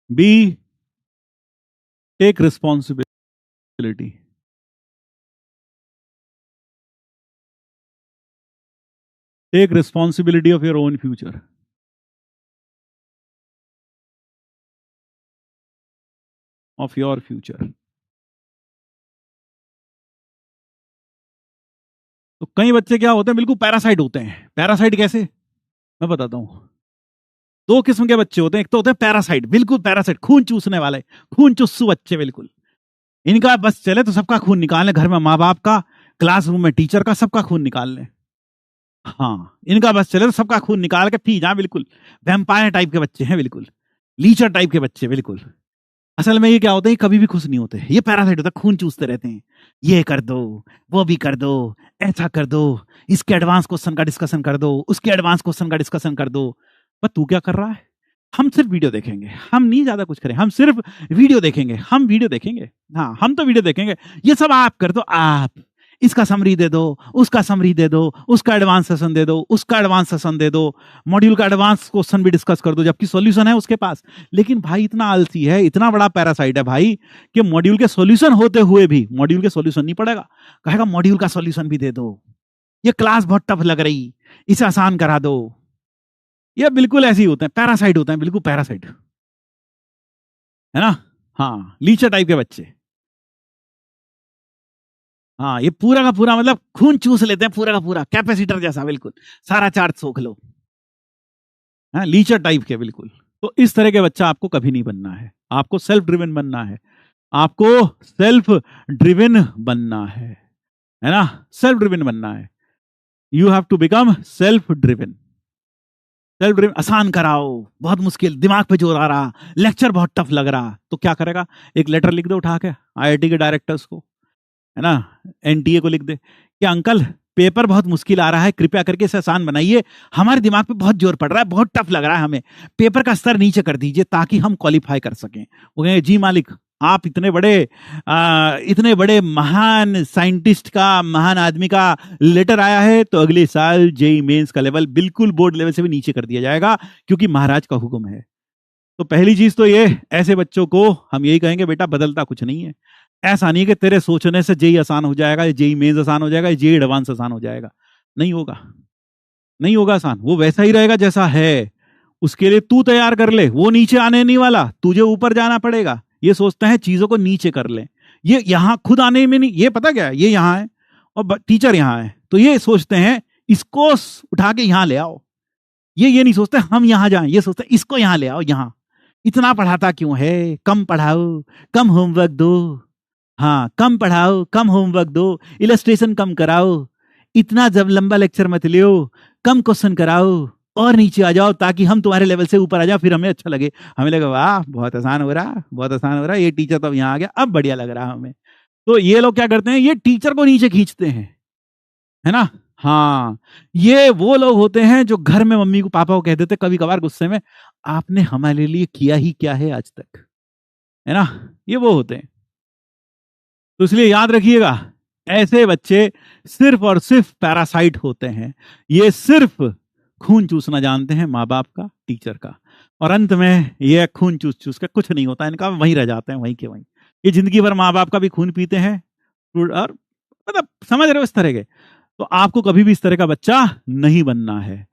B, take responsibility. Take responsibility of your own future. Of your future. तो कई बच्चे क्या होते हैं, बिल्कुल पैरासाइट होते हैं। पैरासाइट कैसे, मैं बताता हूं। दो किस्म के बच्चे होते हैं, एक तो होते हैं पैरासाइट, बिल्कुल पैरासाइट, खून चूसने वाले, खून चुस्सू बच्चे बिल्कुल। इनका बस चले तो सबका खून निकाल लें, घर में माँ बाप का, क्लासरूम में टीचर का, सबका खून निकाल लें। हाँ, इनका बस चले तो सबका खून निकाल के पी जाए, बिल्कुल वैम्पायर टाइप के बच्चे हैं, बिल्कुल लीचर टाइप के बच्चे बिल्कुल। असल में ये क्या होता है, कभी भी खुश नहीं होते, ये पैरासाइट होता है, खून चूसते रहते हैं। ये कर दो, वो भी कर दो, ऐसा कर दो, इसके एडवांस क्वेश्चन का डिस्कशन कर दो, उसके एडवांस क्वेश्चन का डिस्कशन कर दो। पर तू क्या कर रहा है? हम सिर्फ वीडियो देखेंगे, हम नहीं ज्यादा कुछ करें, हम सिर्फ वीडियो देखेंगे, हम वीडियो देखेंगे। हाँ, हम तो वीडियो देखेंगे। ये सब आप कर दो, आप इसका समरी दे दो, उसका समरी दे दो, उसका एडवांस सेशन दे दो, उसका एडवांस सेशन दे दो, मॉड्यूल का एडवांस क्वेश्चन भी डिस्कस कर दो, जबकि सॉल्यूशन है उसके पास। लेकिन भाई इतना आलसी है, इतना बड़ा पैरासाइट है भाई, कि मॉड्यूल के सॉल्यूशन होते हुए भी मॉड्यूल के सॉल्यूशन नहीं पड़ेगा, कहेगा मॉड्यूल का सॉल्यूशन भी दे दो, ये क्लास बहुत टफ लग रही, इसे आसान करा दो। ये बिल्कुल ऐसे ही होते हैं, पैरासाइट होते हैं, बिल्कुल पैरासाइट, है ना। हाँ, लीचर टाइप के बच्चे। हाँ, ये पूरा का पूरा मतलब खून चूस लेते हैं, पूरा का पूरा कैपेसिटर जैसा, बिल्कुल सारा चार्ज सोख लो। हाँ, लीचर टाइप के बिल्कुल। तो इस तरह के बच्चा आपको कभी नहीं बनना है, आपको सेल्फ ड्रिवन बनना है, आपको सेल्फ ड्रिवन बनना है ना, सेल्फ ड्रिवन बनना है। You have to become self driven. Self driven आसान कराओ, बहुत मुश्किल, दिमाग पे जोर आ रहा, लेक्चर बहुत टफ लग रहा, तो क्या करेगा, एक लेटर लिख दो उठा के आईआईटी के डायरेक्टर्स को, है ना, एनटीए को लिख दे कि अंकल पेपर बहुत मुश्किल आ रहा है, कृपया करके इसे आसान बनाइए, हमारे दिमाग पे बहुत जोर पड़ रहा है, बहुत टफ लग रहा है हमें, पेपर का स्तर नीचे कर दीजिए ताकि हम क्वालिफाई कर सकें। वो कहेंगे जी मालिक, आप इतने बड़े महान साइंटिस्ट का, महान आदमी का लेटर आया है, तो अगले साल जेई मेंस का लेवल बिल्कुल बोर्ड लेवल से भी नीचे कर दिया जाएगा, क्योंकि महाराज का हुक्म है। तो पहली चीज तो ये, ऐसे बच्चों को हम यही कहेंगे, बेटा बदलता कुछ नहीं है। ऐसा नहीं कि तेरे सोचने से जेई आसान हो जाएगा, जेई मेंस आसान हो जाएगा, जेई एडवांस आसान हो जाएगा, नहीं होगा, नहीं होगा आसान, वो वैसा ही रहेगा जैसा है। उसके लिए तू तैयार कर ले, वो नीचे आने नहीं वाला, तुझे ऊपर जाना पड़ेगा। ये सोचते हैं चीजों को नीचे कर ले, ये यहां खुद आने में नहीं, ये पता क्या है, ये यहां है और टीचर यहां है, तो ये सोचते हैं इसको उठा के यहां ले आओ। ये नहीं सोचते हम यहां जाएं, ये सोचते इसको यहां ले आओ, यहां इतना पढ़ाता क्यों है, कम पढ़ाओ, कम होमवर्क दो, हाँ कम पढ़ाओ, कम होमवर्क दो, इलस्ट्रेशन कम कराओ, इतना जब लंबा लेक्चर मत लियो, कम क्वेश्चन कराओ, और नीचे आ जाओ ताकि हम तुम्हारे लेवल से ऊपर आ जाओ, फिर हमें अच्छा लगे, हमें लगे वाह बहुत आसान हो रहा, बहुत आसान हो रहा, ये टीचर तो अब यहाँ आ गया, अब बढ़िया लग रहा हमें। तो ये लोग क्या करते हैं, ये टीचर को नीचे खींचते हैं, है ना। हाँ, ये वो लोग होते हैं जो घर में मम्मी को पापा को कह देते कभी कभार गुस्से में, आपने हमारे लिए किया ही क्या है आज तक, है ना, ये वो होते हैं। तो इसलिए याद रखिएगा, ऐसे बच्चे सिर्फ और सिर्फ पैरासाइट होते हैं, ये सिर्फ खून चूसना जानते हैं माँ बाप का, टीचर का, और अंत में ये खून चूस चूस के कुछ नहीं होता इनका, वहीं रह जाते हैं, वहीं के वहीं। ये जिंदगी भर माँ बाप का भी खून पीते हैं, और मतलब समझ रहे हो इस तरह के। तो आपको कभी भी इस तरह का बच्चा नहीं बनना है।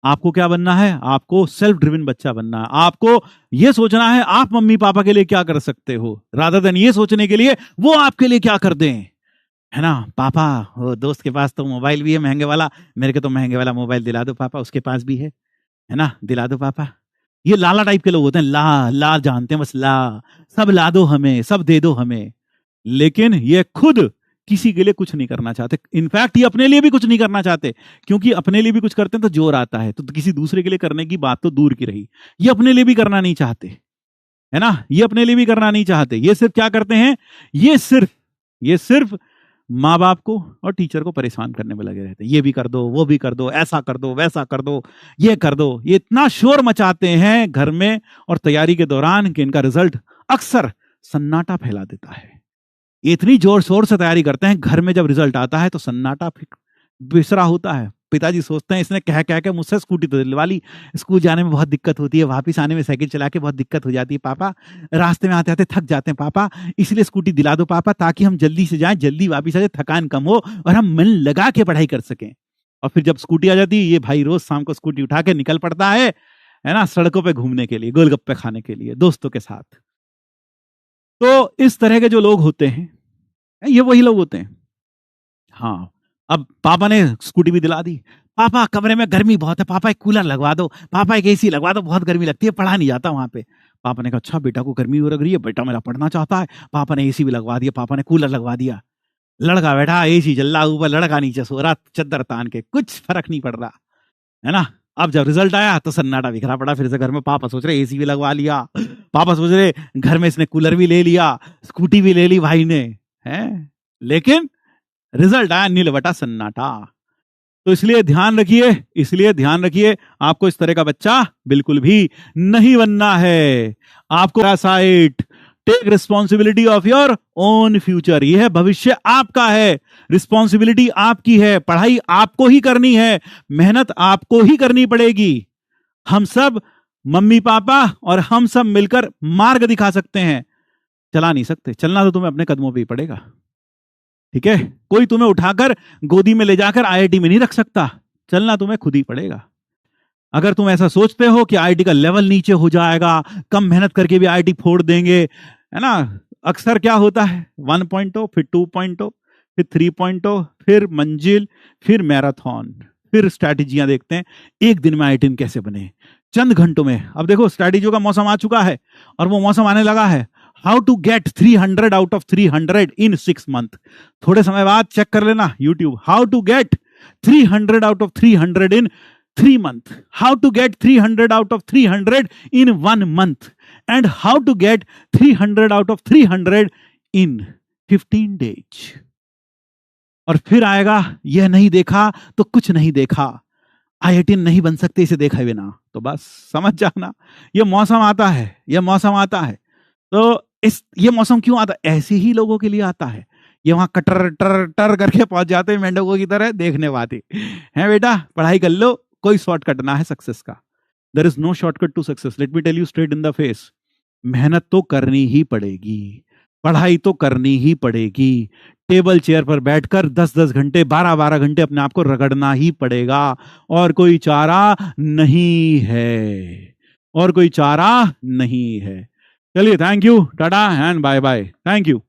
आपको क्या बनना है, आपको सेल्फ ड्रिवन बच्चा बनना है। आपको यह सोचना है आप मम्मी पापा के लिए क्या कर सकते हो, रादर देन ये सोचने के लिए वो आपके लिए क्या कर दें, है ना। पापा वो दोस्त के पास तो मोबाइल भी है महंगे वाला, मेरे को तो महंगे वाला मोबाइल दिला दो पापा, उसके पास भी है ना, दिला दो पापा। ये लाला टाइप के लोग होते हैं, ला ला जानते हैं, बस ला, सब ला दो हमें, सब दे दो हमें, लेकिन ये खुद किसी के लिए कुछ नहीं करना चाहते। इनफैक्ट ये अपने लिए भी कुछ नहीं करना चाहते, क्योंकि अपने लिए भी कुछ करते हैं तो जोर आता है, तो किसी दूसरे के लिए करने की बात तो दूर की रही, ये अपने लिए भी करना नहीं चाहते, है ना, ये अपने लिए भी करना नहीं चाहते। ये सिर्फ क्या करते हैं, ये सिर्फ माँ बाप को और टीचर को परेशान करने में लगे रहते हैं, ये भी कर दो, वो भी कर दो, ऐसा कर दो, वैसा कर दो, ये कर दो। ये इतना शोर मचाते हैं घर में और तैयारी के दौरान कि इनका रिजल्ट अक्सर सन्नाटा फैला देता है। इतनी जोर शोर से तैयारी करते हैं, घर में जब रिजल्ट आता है तो सन्नाटा बिसरा होता है, पिताजी सोचते हैं इसने कह कह के मुझसे स्कूटी तो दिलवा ली, स्कूल जाने में बहुत दिक्कत होती है, वापस आने में साइकिल चला के बहुत दिक्कत हो जाती है पापा, रास्ते में आते आते थक जाते हैं पापा, इसलिए स्कूटी दिला दो पापा, ताकि हम जल्दी से जाएं, जल्दी वापस आ जाए, थकान कम हो और हम मन लगा के पढ़ाई कर सकें। और फिर जब स्कूटी आ जाती है, ये भाई रोज शाम को स्कूटी उठा के निकल पड़ता है ना, सड़कों पे घूमने के लिए, गोलगप्पे खाने के लिए दोस्तों के साथ। तो इस तरह के जो लोग होते हैं, ये वही लोग होते हैं। हाँ, अब पापा ने स्कूटी भी दिला दी, पापा कमरे में गर्मी बहुत है, पापा एक कूलर लगवा दो, पापा एक एसी लगवा दो, बहुत गर्मी लगती है, पढ़ा नहीं जाता वहां पे। पापा ने कहा अच्छा बेटा को गर्मी हो रही है, बेटा मेरा पढ़ना चाहता है, पापा ने एसी भी लगवा दिया, पापा ने कूलर लगवा दिया, लड़का बैठा एसी चल रहा ऊपर, लड़का नीचे सो रहा चद्दर तान के, कुछ फर्क नहीं पड़ रहा है ना। अब जब रिजल्ट आया तो सन्नाटा बिखरा पड़ा फिर से घर में। पापा सोच रहे एसी भी लगवा लिया, पापा सोच रहे घर में इसने कूलर भी ले लिया, स्कूटी भी ले ली भाई ने, है, लेकिन रिजल्ट आया नील बटा सन्नाटा। तो इसलिए ध्यान रखिए, आपको इस तरह का बच्चा बिल्कुल भी नहीं बनना है। आपको parasite, take responsibility of your own future, यह है भविष्य आपका है, रिस्पॉन्सिबिलिटी आपकी है, पढ़ाई आपको ही करनी है, मेहनत आपको ही करनी पड़ेगी। हम सब मम्मी पापा और हम सब मिलकर मार्ग दिखा सकते हैं, चला नहीं सकते। चलना तो तुम्हें अपने कदमों पे ही पड़ेगा, ठीक है। कोई तुम्हें उठाकर गोदी में ले जाकर आईआईटी में नहीं रख सकता, चलना तुम्हें खुद ही पड़ेगा। अगर तुम ऐसा सोचते हो कि आईआईटी का लेवल नीचे हो जाएगा, कम मेहनत करके भी आईआईटी फोड़ देंगे, है ना, अक्सर क्या होता है 1.0 फिर 2.0 फिर 3.0 फिर मंजिल फिर मैराथन, फिर स्ट्रैटेजियां देखते हैं एक दिन में आईआईटी कैसे बने, चंद घंटों में। अब देखो स्ट्रैटेजियों का मौसम आ चुका है और वो मौसम आने लगा है। How to get 300 out of 300 in 6 month. थोड़े समय बाद चेक कर लेना YouTube, how to get 300 out of 300 in 3 months, how to get 300 out of 300 in 1 month, and how to get 300 out of 300 in 15 days. और फिर आएगा यह नहीं देखा तो कुछ नहीं देखा, आईआईटी नहीं बन सकते इसे देखा बिना। तो बस समझ जाना ये मौसम आता है, तो ये मौसम क्यों आता है? ऐसे ही लोगों के लिए आता है। ये वहां कटर टर टर करके पहुंच जाते हैं मेंढकों की तरह देखने वाले हैं, बेटा पढ़ाई कर लो, कोई शॉर्टकट ना है सक्सेस का। There is no shortcut to success, let me tell you straight in the face. मेहनत तो करनी ही पड़ेगी, पढ़ाई तो करनी ही पड़ेगी, टेबल चेयर पर बैठकर 10-10 घंटे 12-12 घंटे अपने आप को रगड़ना ही पड़ेगा, और कोई चारा नहीं है, चलिए thank you, tata and bye bye, thank you.